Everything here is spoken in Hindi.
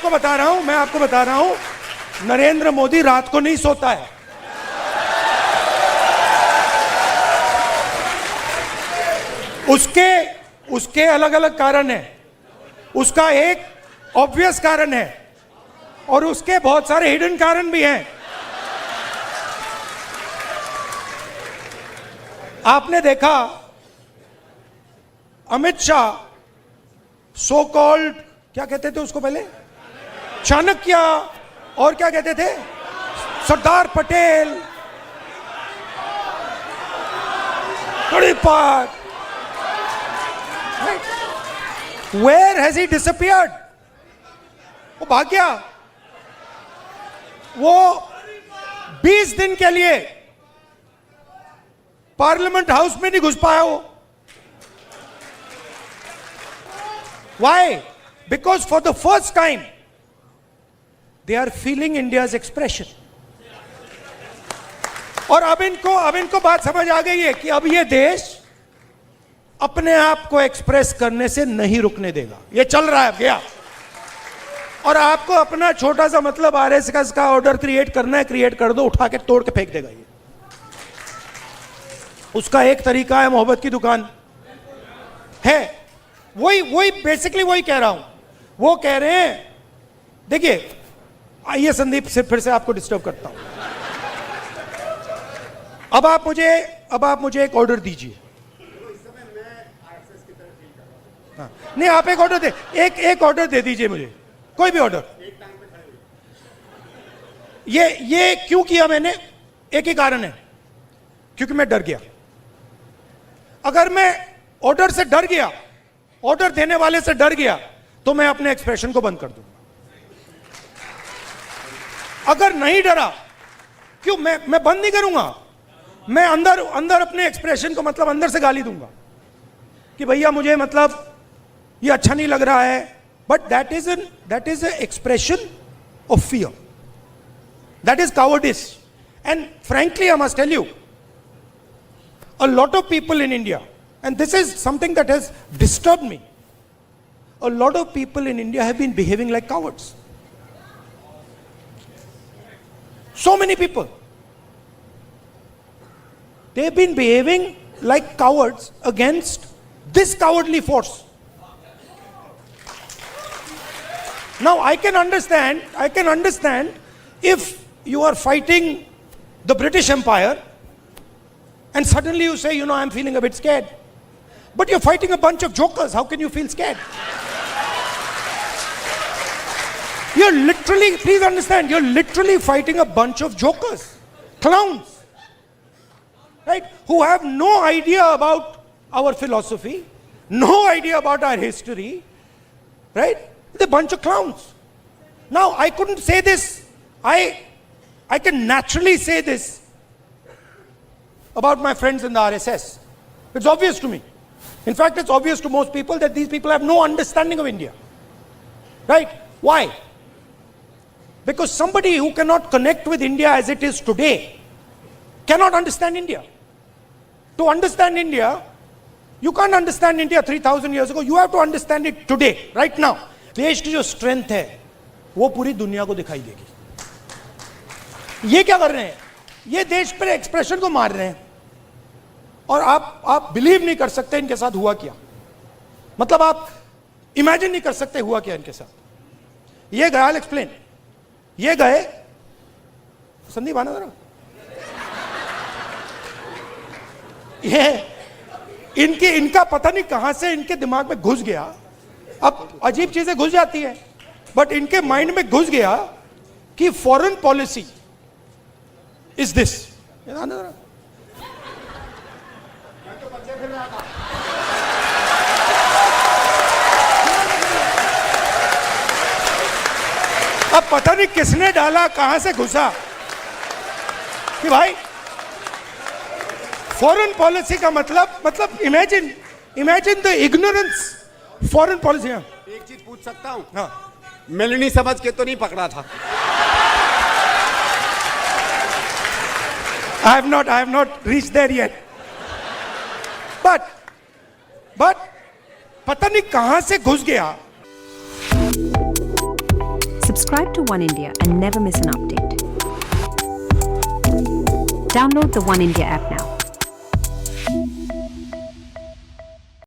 आपको बता रहा हूं नरेंद्र मोदी रात को नहीं सोता है। उसके अलग अलग कारण है। उसका एक ऑब्वियस कारण है और उसके बहुत सारे हिडन कारण भी हैं। आपने देखा अमित शाह सो कॉल्ड, क्या कहते थे उसको पहले, चाणक्य, और क्या कहते थे, Sardar Patel, तड़ीपार। Where has he disappeared? वो भाग गया। वो 20 दिन के लिए पार्लियामेंट हाउस में नहीं घुस पाया वो। Why? Because for the first time they are feeling India's expression. और अब इनको बात समझ आ गई है कि अब ये देश अपने आप को एक्सप्रेस करने से नहीं रुकने देगा। ये चल रहा है गया, और आपको अपना छोटा सा मतलब आरएसएस का ऑर्डर क्रिएट करना है, क्रिएट कर दो, उठा के तोड़ के फेंक देगा ये। उसका एक तरीका है, मोहब्बत की दुकान है। वही बेसिकली वही कह रहा हूं। वो कह रहे हैं, देखिए आइए संदीप से फिर से आपको डिस्टर्ब करता हूं। अब आप मुझे एक ऑर्डर दीजिए। हाँ, नहीं आप एक ऑर्डर दे, एक ऑर्डर दे दीजिए मुझे, कोई भी ऑर्डर। ये क्यों किया मैंने, एक ही कारण है, क्योंकि मैं डर गया। अगर मैं ऑर्डर से डर गया, ऑर्डर देने वाले से डर गया, तो मैं अपने एक्सप्रेशन को बंद कर दूंगा। अगर नहीं डरा, क्यों मैं बंद नहीं करूंगा। मैं अंदर अपने एक्सप्रेशन को, मतलब अंदर से गाली दूंगा कि भैया मुझे मतलब ये अच्छा नहीं लग रहा है, but that is a expression of fear, that is cowardice. And frankly I must tell you, a lot of people in India, and this is something that has disturbed me, a lot of people in India have been behaving like cowards. So many people, they've been behaving like cowards against this cowardly force. Now I can understand if you are fighting the British Empire and suddenly you say, I'm feeling a bit scared. But you're fighting a bunch of jokers. How can you feel scared? Please understand, you're literally fighting a bunch of jokers, clowns, right? Who have no idea about our philosophy, no idea about our history, right? They're a bunch of clowns. Now, I couldn't say this. I can naturally say this about my friends in the RSS. It's obvious to me. In fact, it's obvious to most people that these people have no understanding of India. Right? Why? Because somebody who cannot connect with India as it is today cannot understand India. To understand India, you can't understand India 3,000 years ago. You have to understand it today, right now. देश की जो स्ट्रेंथ है वो पूरी दुनिया को दिखाई देगी। ये क्या कर रहे हैं? ये देश पर एक्सप्रेशन को मार रहे हैं, और आप बिलीव नहीं कर सकते इनके साथ हुआ क्या। मतलब आप इमेजिन नहीं कर सकते हुआ क्या इनके साथ। ये गए, आई विल एक्सप्लेन। ये गए, संदीप आना जरा। ये इनका पता नहीं कहां से इनके दिमाग में घुस गया। अब अजीब चीजें घुस जाती हैं, बट इनके माइंड में घुस गया कि फॉरेन पॉलिसी इज दिस। अब पता नहीं किसने डाला, कहां से घुसा कि भाई फॉरेन पॉलिसी का मतलब imagine the ignorance foreign policy. एक चीज पूछ सकता हूं? हाँ, मेलनी समझ के तो नहीं पकड़ा था? I have not reached there yet. But पता नहीं कहां से घुस गया। Subscribe to One India and never miss an update. Download the One India app now.